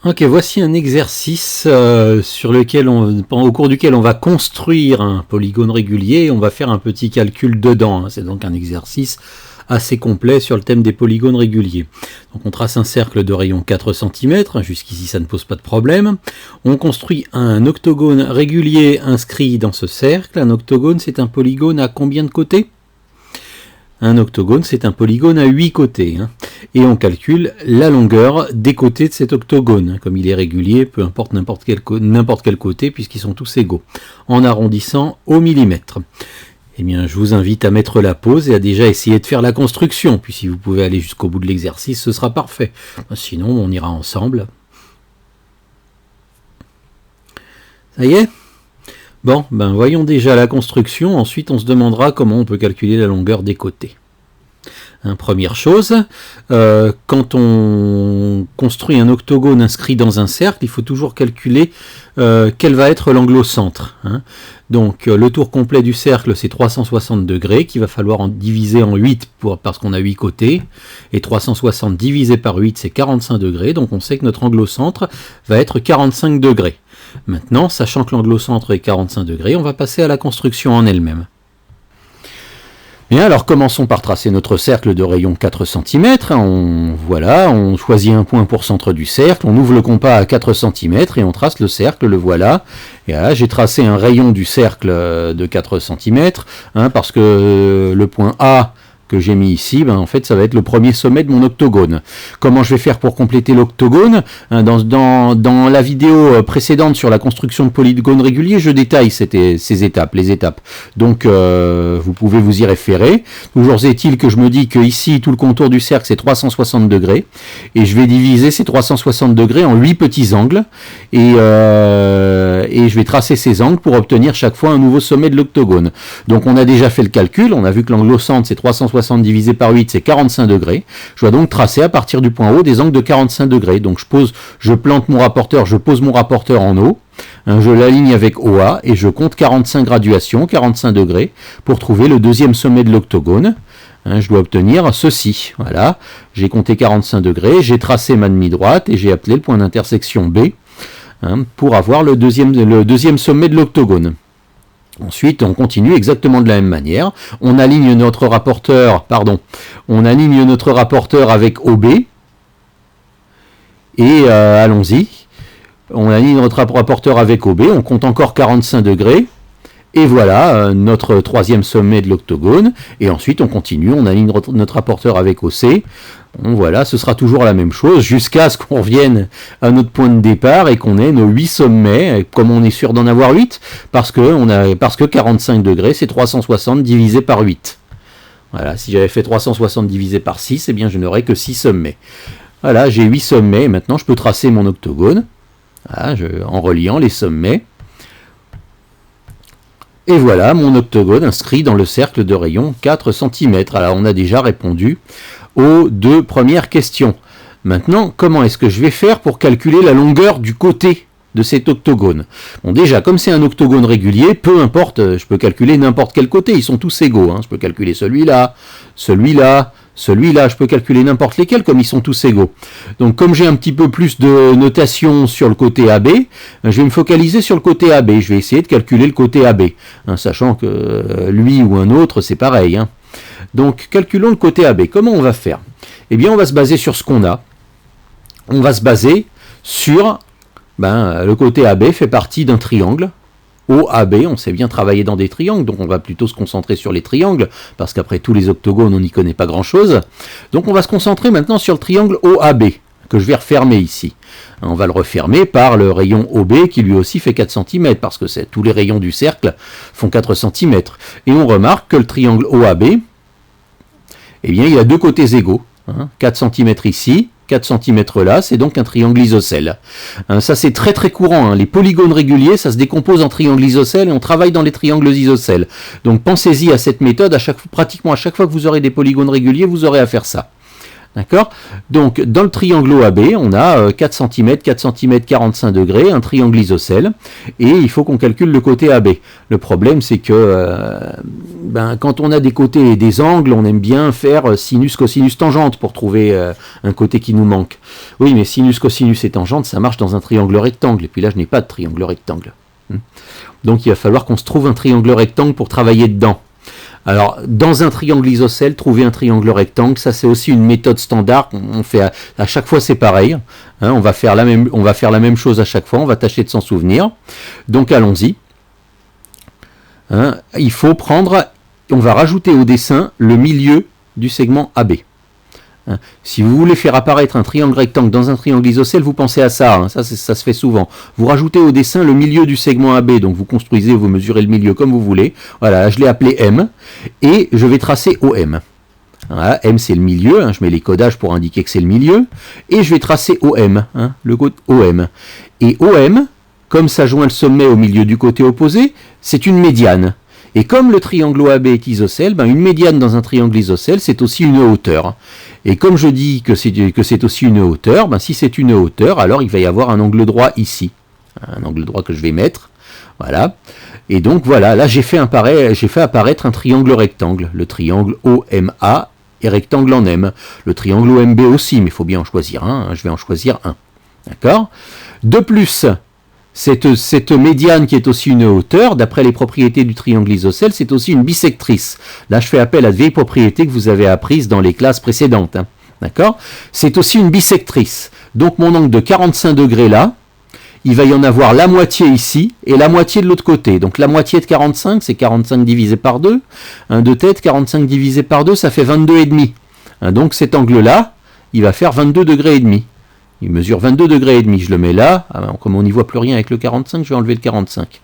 Ok, voici un exercice au cours duquel on va construire un polygone régulier et on va faire un petit calcul dedans. C'est donc un exercice assez complet sur le thème des polygones réguliers. Donc on trace un cercle de rayon 4 cm, jusqu'ici ça ne pose pas de problème. On construit un octogone régulier inscrit dans ce cercle. Un octogone, c'est un polygone à combien de côtés ? Un octogone, c'est un polygone à 8 côtés. Et on calcule la longueur des côtés de cet octogone. Comme il est régulier, peu importe n'importe quel côté, puisqu'ils sont tous égaux. En arrondissant au millimètre. Eh bien, je vous invite à mettre la pause et à déjà essayer de faire la construction. Puis si vous pouvez aller jusqu'au bout de l'exercice, ce sera parfait. Sinon, on ira ensemble. Ça y est ? Bon, voyons déjà la construction, ensuite on se demandera comment on peut calculer la longueur des côtés. Première chose, quand on construit un octogone inscrit dans un cercle, il faut toujours calculer quel va être l'angle au centre. Donc le tour complet du cercle c'est 360 degrés qu'il va falloir en diviser en 8 parce qu'on a 8 côtés, et 360 divisé par 8 c'est 45 degrés, donc on sait que notre angle au centre va être 45 degrés. Maintenant, sachant que l'angle au centre est 45 degrés, on va passer à la construction en elle-même. Bien, alors commençons par tracer notre cercle de rayon 4 cm. On choisit un point pour centre du cercle, on ouvre le compas à 4 cm et on trace le cercle, le voilà. Et là, j'ai tracé un rayon du cercle de 4 cm, parce que le point A que j'ai mis ici, en fait ça va être le premier sommet de mon octogone. Comment je vais faire pour compléter l'octogone ? Dans la vidéo précédente sur la construction de polygones réguliers, je détaille les étapes. Donc vous pouvez vous y référer. Toujours est-il que je me dis que ici tout le contour du cercle c'est 360 degrés et je vais diviser ces 360 degrés en 8 petits angles et je vais tracer ces angles pour obtenir chaque fois un nouveau sommet de l'octogone. Donc on a déjà fait le calcul, on a vu que l'angle au centre c'est 360 divisé par 8, c'est 45 degrés. Je dois donc tracer à partir du point haut des angles de 45 degrés. Donc je plante mon rapporteur, je pose mon rapporteur en haut, je l'aligne avec OA et je compte 45 graduations, 45 degrés, pour trouver le deuxième sommet de l'octogone. Je dois obtenir ceci. Voilà, j'ai compté 45 degrés, j'ai tracé ma demi-droite et j'ai appelé le point d'intersection B pour avoir le deuxième sommet de l'octogone. Ensuite, on continue exactement de la même manière. On aligne notre rapporteur avec OB. Et allons-y. On aligne notre rapporteur avec OB. On compte encore 45 degrés. Et voilà notre troisième sommet de l'octogone. Et ensuite, on continue. On aligne notre rapporteur avec OC. Voilà, ce sera toujours la même chose jusqu'à ce qu'on revienne à notre point de départ et qu'on ait nos 8 sommets. Comme on est sûr d'en avoir 8, parce que 45 degrés, c'est 360 divisé par 8. Voilà, si j'avais fait 360 divisé par 6, eh bien je n'aurais que 6 sommets. Voilà, j'ai 8 sommets. Maintenant, je peux tracer mon octogone en reliant les sommets. Et voilà mon octogone inscrit dans le cercle de rayon 4 cm. Alors on a déjà répondu aux deux premières questions. Maintenant, comment est-ce que je vais faire pour calculer la longueur du côté de cet octogone ? Bon, déjà, comme c'est un octogone régulier, peu importe, je peux calculer n'importe quel côté, ils sont tous égaux. Je peux calculer celui-là, celui-là, celui-là, je peux calculer n'importe lesquels comme ils sont tous égaux. Donc comme j'ai un petit peu plus de notation sur le côté AB, je vais me focaliser sur le côté AB. Je vais essayer de calculer le côté AB, sachant que lui ou un autre, c'est pareil. Donc calculons le côté AB. Comment on va faire ? Eh bien on va se baser sur ce qu'on a. On va se baser sur le côté AB fait partie d'un triangle. OAB, on sait bien travailler dans des triangles, donc on va plutôt se concentrer sur les triangles, parce qu'après tous les octogones, on n'y connaît pas grand-chose. Donc on va se concentrer maintenant sur le triangle OAB, que je vais refermer ici. On va le refermer par le rayon OB, qui lui aussi fait 4 cm, parce que tous les rayons du cercle font 4 cm. Et on remarque que le triangle OAB, eh bien, il a deux côtés égaux. 4 cm ici, 4 cm là, c'est donc un triangle isocèle. Ça c'est très très courant, les polygones réguliers, ça se décompose en triangles isocèles et on travaille dans les triangles isocèles. Donc pensez-y à cette méthode, pratiquement à chaque fois que vous aurez des polygones réguliers, vous aurez à faire ça. D'accord? Donc, dans le triangle OAB, on a 4 cm, 4 cm, 45 degrés, un triangle isocèle, et il faut qu'on calcule le côté AB. Le problème, c'est que quand on a des côtés et des angles, on aime bien faire sinus, cosinus, tangente pour trouver un côté qui nous manque. Oui, mais sinus, cosinus et tangente, ça marche dans un triangle rectangle, et puis là, je n'ai pas de triangle rectangle. Donc, il va falloir qu'on se trouve un triangle rectangle pour travailler dedans. Alors, dans un triangle isocèle, trouver un triangle rectangle, ça c'est aussi une méthode standard. On fait à chaque fois c'est pareil. Hein, on va faire la même chose à chaque fois. On va tâcher de s'en souvenir. Donc allons-y. Hein, il faut prendre, on va rajouter au dessin le milieu du segment AB. Hein, si vous voulez faire apparaître un triangle rectangle dans un triangle isocèle, vous pensez à ça. Hein, ça se fait souvent. Vous rajoutez au dessin le milieu du segment AB. Donc vous construisez, vous mesurez le milieu comme vous voulez. Voilà, je l'ai appelé M. Et je vais tracer OM. Voilà, M c'est le milieu. Hein, je mets les codages pour indiquer que c'est le milieu. Et je vais tracer OM. Hein, le côté OM. Et OM, comme ça joint le sommet au milieu du côté opposé, c'est une médiane. Et comme le triangle OAB est isocèle, une médiane dans un triangle isocèle, c'est aussi une hauteur. Et comme je dis que c'est aussi une hauteur, si c'est une hauteur, alors il va y avoir un angle droit ici. Un angle droit que je vais mettre. Voilà. Et donc voilà, là j'ai fait apparaître un triangle rectangle. Le triangle OMA et rectangle en M. Le triangle OMB aussi, mais il faut bien en choisir un. Je vais en choisir un. D'accord ? De plus, cette médiane qui est aussi une hauteur, d'après les propriétés du triangle isocèle, c'est aussi une bisectrice. Là, je fais appel à de vieilles propriétés que vous avez apprises dans les classes précédentes. Hein. D'accord ? C'est aussi une bisectrice. Donc, mon angle de 45 degrés là, il va y en avoir la moitié ici et la moitié de l'autre côté. Donc, la moitié de 45, c'est 45 divisé par 2. 1 de tête, 45 divisé par 2, ça fait 22,5. Hein, donc, cet angle-là, il va faire 22 degrés et demi. Il mesure 22 degrés et demi, je le mets là. Comme on n'y voit plus rien avec le 45, je vais enlever le 45.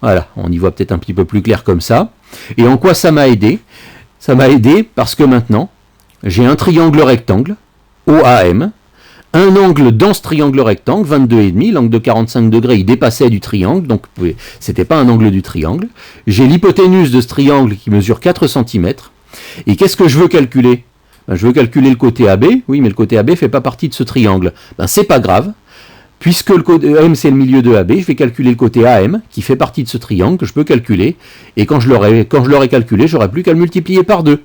Voilà, on y voit peut-être un petit peu plus clair comme ça. Et en quoi ça m'a aidé ? Ça m'a aidé parce que maintenant, j'ai un triangle rectangle, OAM, un angle dans ce triangle rectangle, 22,5, l'angle de 45 degrés, il dépassait du triangle, donc c'était pas un angle du triangle. J'ai l'hypoténuse de ce triangle qui mesure 4 cm. Et qu'est-ce que je veux calculer ? Je veux calculer le côté AB, oui, mais le côté AB ne fait pas partie de ce triangle. C'est pas grave, puisque le côté M c'est le milieu de AB, je vais calculer le côté AM, qui fait partie de ce triangle, que je peux calculer, et quand je l'aurai calculé, j'aurai plus qu'à le multiplier par 2.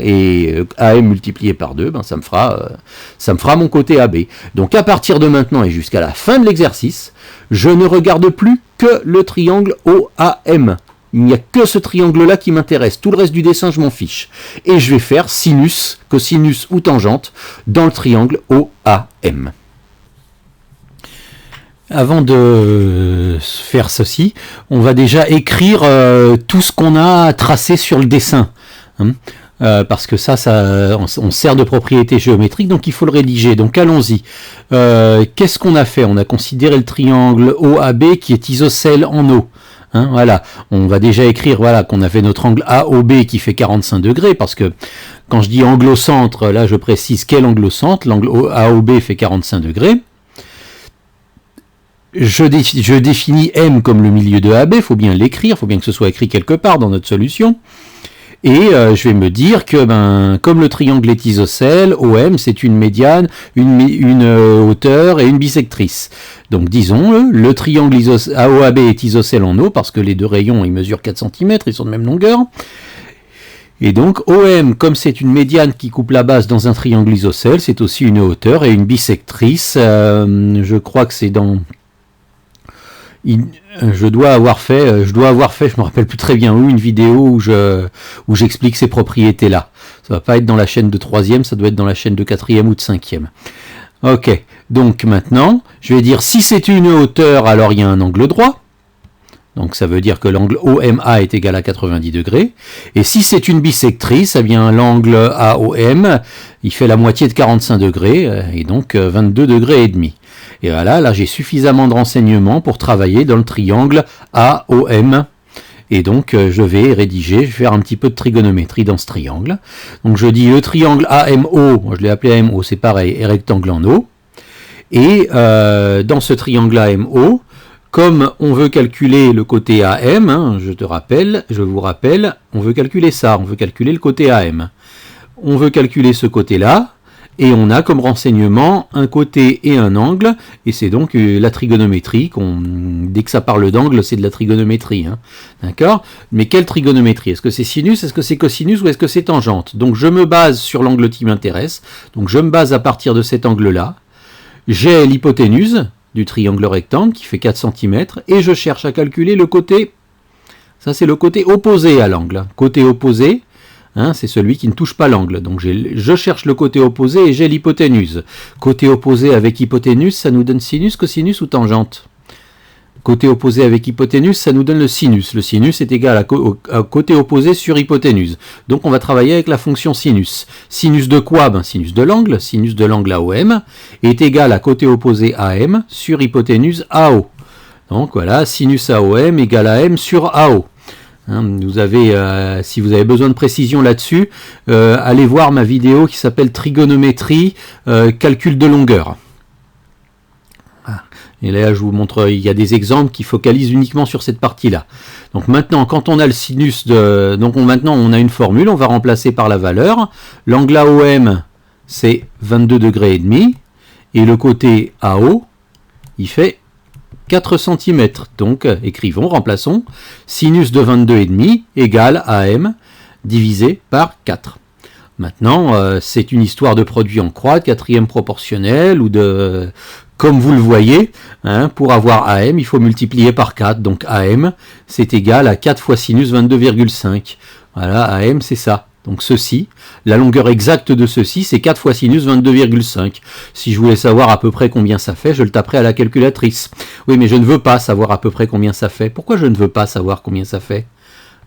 Et AM multiplié par 2, ça me fera mon côté AB. Donc à partir de maintenant et jusqu'à la fin de l'exercice, je ne regarde plus que le triangle OAM. Il n'y a que ce triangle-là qui m'intéresse. Tout le reste du dessin, je m'en fiche. Et je vais faire sinus, cosinus ou tangente dans le triangle OAM. Avant de faire ceci, on va déjà écrire tout ce qu'on a tracé sur le dessin. Parce que ça on sert de propriété géométrique, donc il faut le rédiger. Donc allons-y. Qu'est-ce qu'on a fait ? On a considéré le triangle OAB qui est isocèle en O. Voilà, on va déjà écrire qu'on a fait notre angle AOB qui fait 45 degrés, parce que quand je dis angle au centre, là je précise quel angle au centre, l'angle AOB fait 45 degrés. Je définis M comme le milieu de AB, il faut bien l'écrire, il faut bien que ce soit écrit quelque part dans notre solution. Et je vais me dire que comme le triangle est isocèle, OM c'est une médiane, une hauteur et une bisectrice. Donc disons, le triangle AOAB est isocèle en O parce que les deux rayons ils mesurent 4 cm, ils sont de même longueur. Et donc OM, comme c'est une médiane qui coupe la base dans un triangle isocèle, c'est aussi une hauteur et une bisectrice. Je crois que c'est dans... Je dois avoir fait, je me rappelle plus très bien où, une vidéo où j'explique ces propriétés-là. Ça va pas être dans la chaîne de 3e, ça doit être dans la chaîne de 4e ou de 5e. Ok, donc maintenant, je vais dire si c'est une hauteur, alors il y a un angle droit. Donc ça veut dire que l'angle OMA est égal à 90 degrés. Et si c'est une bisectrice, eh bien l'angle AOM, il fait la moitié de 45 degrés, et donc 22 degrés et demi. Et voilà, là j'ai suffisamment de renseignements pour travailler dans le triangle AOM. Et donc je vais rédiger, je vais faire un petit peu de trigonométrie dans ce triangle. Donc je dis le triangle AMO, je l'ai appelé AMO, c'est pareil, et rectangle en O. Et dans ce triangle AMO, comme on veut calculer le côté AM, je vous rappelle, on veut calculer ça, on veut calculer le côté AM. On veut calculer ce côté-là, Et on a comme renseignement un côté et un angle, et c'est donc la trigonométrie. Dès que ça parle d'angle, c'est de la trigonométrie. Hein. D'accord ? Mais quelle trigonométrie ? Est-ce que c'est sinus, est-ce que c'est cosinus ou est-ce que c'est tangente ? Donc je me base sur l'angle qui m'intéresse. Donc je me base à partir de cet angle-là. J'ai l'hypoténuse du triangle rectangle qui fait 4 cm, et je cherche à calculer le côté. Ça c'est le côté opposé à l'angle. Côté opposé. Hein, c'est celui qui ne touche pas l'angle. Donc je cherche le côté opposé et j'ai l'hypoténuse. Côté opposé avec hypoténuse, ça nous donne sinus, cosinus ou tangente. Côté opposé avec hypoténuse, ça nous donne le sinus. Le sinus est égal à côté opposé sur hypoténuse. Donc on va travailler avec la fonction sinus. Sinus de quoi ? Sinus de l'angle. Sinus de l'angle AOM est égal à côté opposé AM sur hypoténuse AO. Donc voilà, sinus AOM égale AM sur AO. Vous avez, si vous avez besoin de précision là-dessus, allez voir ma vidéo qui s'appelle Trigonométrie, calcul de longueur. Et là, je vous montre, il y a des exemples qui focalisent uniquement sur cette partie-là. Donc maintenant, quand on a le sinus maintenant on a une formule, on va remplacer par la valeur. L'angle AOM, c'est 22 degrés et demi, et le côté AO, il fait 4 cm. Donc, écrivons, remplaçons. Sinus de 22,5 égale AM divisé par 4. Maintenant, c'est une histoire de produit en croix, de quatrième proportionnel, ou de... Comme vous le voyez, hein, pour avoir AM, il faut multiplier par 4. Donc AM, c'est égal à 4 fois sinus 22,5. Voilà, AM, c'est ça. Donc ceci, la longueur exacte de ceci, c'est 4 fois sinus 22,5. Si je voulais savoir à peu près combien ça fait, je le taperais à la calculatrice. Oui, mais je ne veux pas savoir à peu près combien ça fait. Pourquoi je ne veux pas savoir combien ça fait ?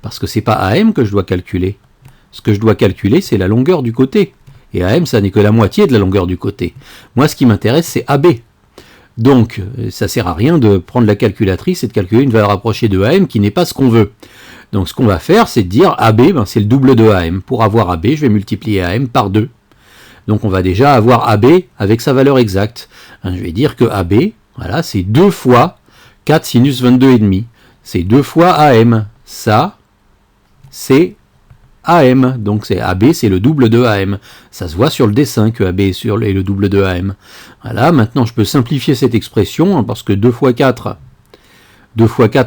Parce que c'est pas AM que je dois calculer. Ce que je dois calculer, c'est la longueur du côté. Et AM, ça n'est que la moitié de la longueur du côté. Moi, ce qui m'intéresse, c'est AB. Donc, ça sert à rien de prendre la calculatrice et de calculer une valeur approchée de AM qui n'est pas ce qu'on veut. Donc ce qu'on va faire, c'est de dire AB, c'est le double de AM. Pour avoir AB, je vais multiplier AM par 2. Donc on va déjà avoir AB avec sa valeur exacte. Je vais dire que AB, voilà, c'est 2 fois 4 sinus 22,5. C'est 2 fois AM. Ça, c'est AM. Donc c'est AB, c'est le double de AM. Ça se voit sur le dessin que AB est le double de AM. Voilà, maintenant je peux simplifier cette expression, parce que 2 fois 4,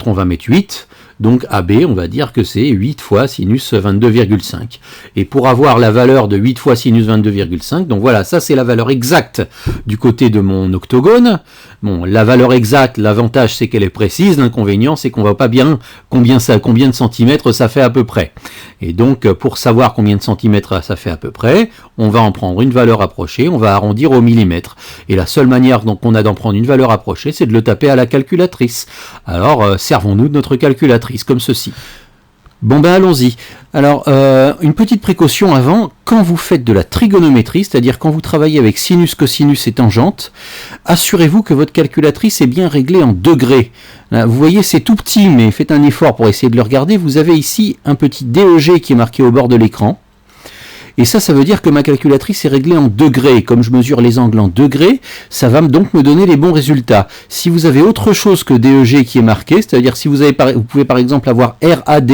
on va mettre 8. Donc AB, on va dire que c'est 8 fois sinus 22,5. Et pour avoir la valeur de 8 fois sinus 22,5, donc voilà, ça c'est la valeur exacte du côté de mon octogone. Bon, la valeur exacte, l'avantage c'est qu'elle est précise, l'inconvénient c'est qu'on ne voit pas bien combien de centimètres ça fait à peu près. Et donc pour savoir combien de centimètres ça fait à peu près, on va en prendre une valeur approchée, on va arrondir au millimètre. Et la seule manière qu'on a d'en prendre une valeur approchée, c'est de le taper à la calculatrice. Alors servons-nous de notre calculatrice comme ceci. Bon ben allons-y. Alors une petite précaution avant, quand vous faites de la trigonométrie, c'est-à-dire quand vous travaillez avec sinus, cosinus et tangente, assurez-vous que votre calculatrice est bien réglée en degrés. Là, vous voyez c'est tout petit, mais faites un effort pour essayer de le regarder. Vous avez ici un petit DEG qui est marqué au bord de l'écran. Et ça veut dire que ma calculatrice est réglée en degrés. Comme je mesure les angles en degrés, ça va donc me donner les bons résultats. Si vous avez autre chose que DEG qui est marqué, c'est-à-dire si vous pouvez par exemple avoir RAD,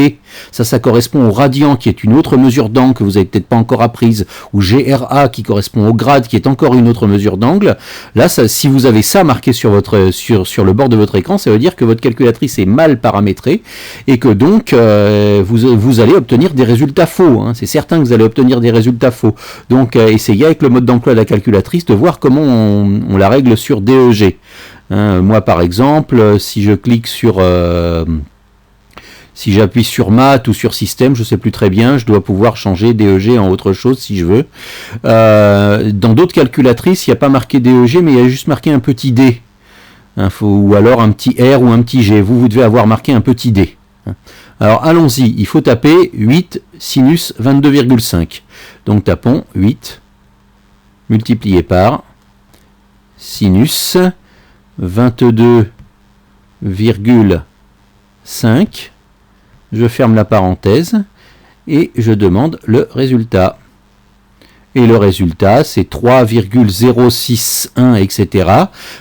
ça correspond au radian qui est une autre mesure d'angle que vous n'avez peut-être pas encore apprise, ou GRA qui correspond au grade qui est encore une autre mesure d'angle. Là, si vous avez ça marqué sur le bord de votre écran, ça veut dire que votre calculatrice est mal paramétrée et que donc vous allez obtenir des résultats faux. Hein. C'est certain que vous allez obtenir des résultats faux. Donc essayez avec le mode d'emploi de la calculatrice de voir comment on la règle sur DEG. Hein, moi par exemple, si je clique sur... si j'appuie sur Math ou sur Système, je ne sais plus très bien, je dois pouvoir changer DEG en autre chose si je veux. Dans d'autres calculatrices, il n'y a pas marqué DEG, mais il y a juste marqué un petit D. Hein, ou alors un petit R ou un petit G. Vous devez avoir marqué un petit D. Alors allons-y, il faut taper 8 sinus 22,5. Donc tapons 8 multiplié par sinus 22,5. Je ferme la parenthèse et je demande le résultat. Et le résultat, c'est 3,061, etc.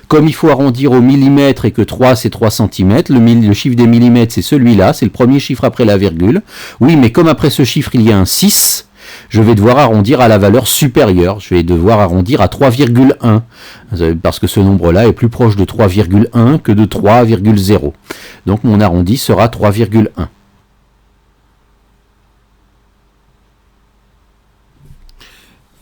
Comme il faut arrondir au millimètre et que 3, c'est 3 cm, le chiffre des millimètres, c'est celui-là, c'est le premier chiffre après la virgule. Oui, mais comme après ce chiffre, il y a un 6, je vais devoir arrondir à la valeur supérieure. Je vais devoir arrondir à 3,1 parce que ce nombre-là est plus proche de 3,1 que de 3,0. Donc mon arrondi sera 3,1.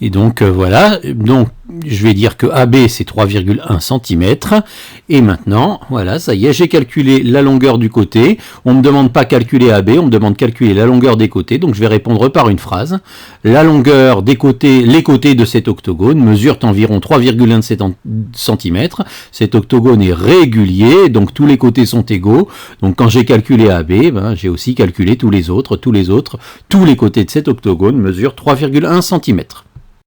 Et donc voilà, donc je vais dire que AB c'est 3,1 cm. Et maintenant, voilà, ça y est, j'ai calculé la longueur du côté. On ne me demande pas calculer AB, on me demande de calculer la longueur des côtés. Donc je vais répondre par une phrase. La longueur des côtés, les côtés de cet octogone mesurent environ 3,1 cm. Cet octogone est régulier, donc tous les côtés sont égaux. Donc quand j'ai calculé AB, ben, j'ai aussi calculé tous les côtés de cet octogone mesurent 3,1 cm.